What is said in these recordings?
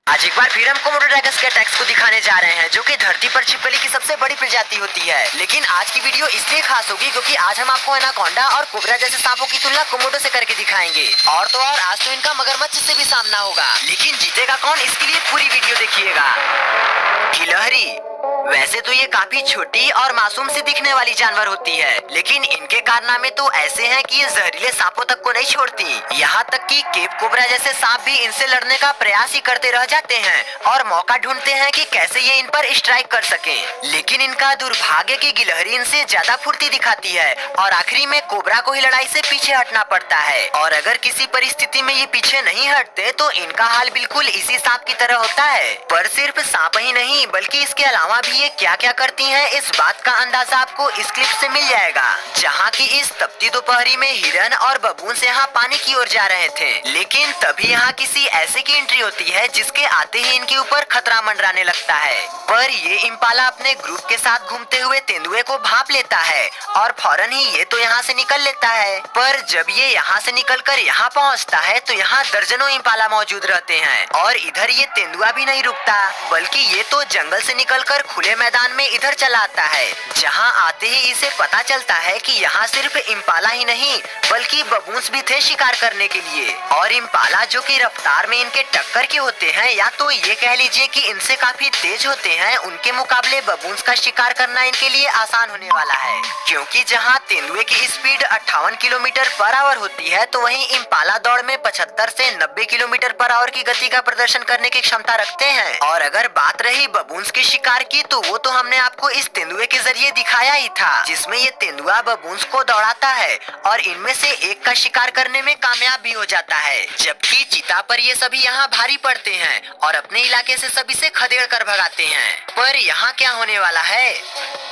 आज एक बार फिर हम कोमोडो ड्रैगन्स के अटैक्स को दिखाने जा रहे हैं, जो कि धरती पर छिपकली की सबसे बड़ी प्रजाति होती है। लेकिन आज की वीडियो इसलिए खास होगी क्योंकि आज हम आपको एनाकोंडा और कोबरा जैसे सांपों की तुलना कोमोडो से करके दिखाएंगे। और तो और आज तो इनका मगरमच्छ से भी सामना होगा, लेकिन जीतेगा कौन, इसके लिए पूरी वीडियो देखिएगा। गिलहरी वैसे तो ये काफी छोटी और मासूम सी दिखने वाली जानवर होती है, लेकिन इनके कारनामे तो ऐसे हैं कि ये जहरीले सांपों तक को नहीं छोड़ती। यहाँ तक कि केप कोबरा जैसे सांप भी इनसे लड़ने का प्रयास ही करते रह जाते हैं और मौका ढूंढते हैं कि कैसे ये इन पर स्ट्राइक कर सकें। लेकिन इनका दुर्भाग्य की गिलहरी इनसे ज्यादा फुर्ती दिखाती है और आखिरी में कोबरा को ही लड़ाई से पीछे हटना पड़ता है। और अगर किसी परिस्थिति में ये पीछे नहीं हटते तो इनका हाल बिल्कुल इसी सांप की तरह होता है। पर सिर्फ सांप ही नहीं बल्कि इसके अलावा भी ये क्या क्या करती हैं, इस बात का अंदाजा आपको इस क्लिप से मिल जाएगा। जहाँ की इस तपती दोपहरी में हिरन और बबून यहाँ पानी की ओर जा रहे थे, लेकिन तभी यहाँ किसी ऐसे की एंट्री होती है जिसके आते ही इनके ऊपर खतरा मंडराने लगता है। पर ये इम्पाला अपने ग्रुप के साथ घूमते हुए तेंदुए को भांप लेता है और फौरन ही ये तो यहाँ से निकल लेता है। पर जब ये यहाँ से निकलकर यहाँ पहुँचता है तो यहाँ दर्जनों इम्पाला मौजूद रहते हैं और इधर ये तेंदुआ भी नहीं रुकता, बल्कि ये तो जंगल से निकलकर खुले मैदान में इधर चला आता है। जहाँ आते ही इसे पता चलता है कि यहाँ सिर्फ इम्पाला ही नहीं बल्कि बबून्स भी थे शिकार करने के लिए। और इम्पाला जो कि रफ्तार में इनके टक्कर के होते हैं, या तो ये कह लीजिए कि इनसे काफी तेज होते हैं, उनके मुकाबले बबून्स का शिकार करना इनके लिए आसान होने वाला है। क्योंकि जहाँ तेंदुए की स्पीड 58 किलोमीटर पर आवर होती है, तो वहीं इम्पाला दौड़ में 75 से 90 किलोमीटर पर आवर की गति का प्रदर्शन करने की क्षमता रखते हैं। और अगर बात रही बबून्स के शिकार की, तो वो तो हमने आपको इस तेंदुए के जरिए दिखाया ही था, जिसमें ये तेंदुआ बबून्स को दौड़ाता है और इनमें से एक का शिकार करने में कामयाब भी हो जाता है। जबकि चीता पर ये सभी यहाँ भारी पड़ते हैं और अपने इलाके से सभी से खदेड़ कर भगाते हैं। पर यहाँ क्या होने वाला है?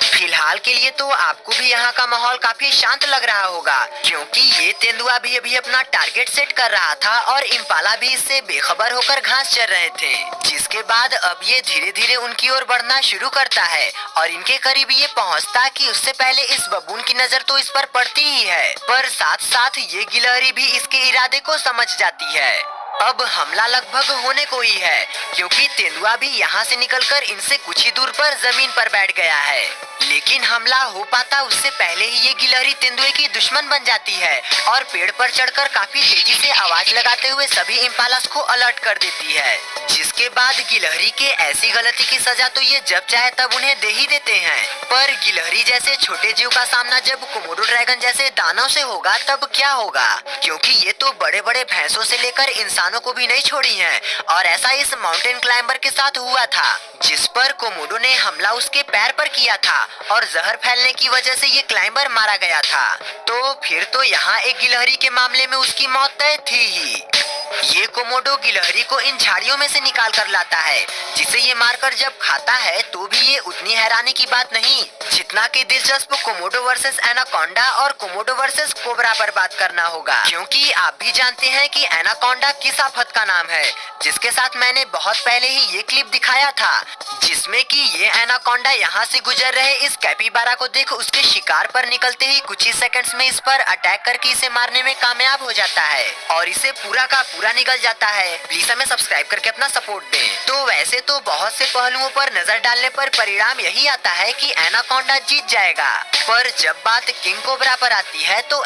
फिलहाल के लिए तो आपको भी यहाँ का माहौल काफी शांत लग रहा होगा, क्योंकि ये तेंदुआ भी अभी अपना टारगेट सेट कर रहा था और इम्पाला भी इससे बेखबर होकर घास चर रहे थे। जिसके बाद अब ये धीरे धीरे उनकी ओर बढ़ना शुरू करता है और इनके करीब ये पहुँचता कि उससे पहले इस बबून की नजर तो इस पर पड़ती ही है, पर साथ साथ ये गिलहरी भी इसके इरादे को समझ जाती है। अब हमला लगभग होने को ही है, क्योंकि तेंदुआ भी यहाँ से निकलकर इनसे कुछ ही दूर पर जमीन पर बैठ गया है। लेकिन हमला हो पाता उससे पहले ही ये गिलहरी तेंदुए की दुश्मन बन जाती है और पेड़ पर चढ़कर काफी तेजी से आवाज लगाते हुए सभी इम्पालास को अलर्ट कर देती है। जिसके बाद गिलहरी के ऐसी गलती की सजा तो ये जब चाहे तब उन्हें दे ही देते हैं। पर गिलहरी जैसे छोटे जीव का सामना जब कोमोडो ड्रैगन जैसे दानव से होगा तब क्या होगा, क्योंकि ये तो बड़े बड़े भैंसों से लेकर इंसानों को भी नहीं छोड़ी हैं। और ऐसा इस माउंटेन क्लाइंबर के साथ हुआ था, जिस पर कोमोडो ने हमला उसके पैर पर किया था और जहर फैलने की वजह से ये क्लाइंबर मारा गया था। तो फिर तो यहाँ एक गिलहरी के मामले में उसकी मौत तय थी ही। ये कोमोडो गिलहरी को इन झाड़ियों में से निकाल कर लाता है, जिसे ये मारकर जब खाता है तो भी ये उतनी हैरानी की बात नहीं जितना कि दिलचस्प कोमोडो वर्सेस एनाकोंडा और कोमोडो वर्सेस कोबरा पर बात करना होगा। क्योंकि आप भी जानते हैं कि एनाकोंडा किस आफत का नाम है, जिसके साथ मैंने बहुत पहले ही ये क्लिप दिखाया था, जिसमें कि ये एनाकोंडा यहाँ से गुजर रहे इस कैपिबारा को देख उसके शिकार पर निकलते ही कुछ ही सेकंड्स में इस पर अटैक करके इसे मारने में कामयाब हो जाता है और इसे पूरा का पूरा निगल जाता है। प्लीज हमें सब्सक्राइब करके अपना सपोर्ट दें। तो वैसे तो बहुत से पहलुओं पर नजर डालने पर परिणाम यही आता है कि एनाकोंडा जीत जाएगा, पर जब बात किंग कोबरा पर आती है तो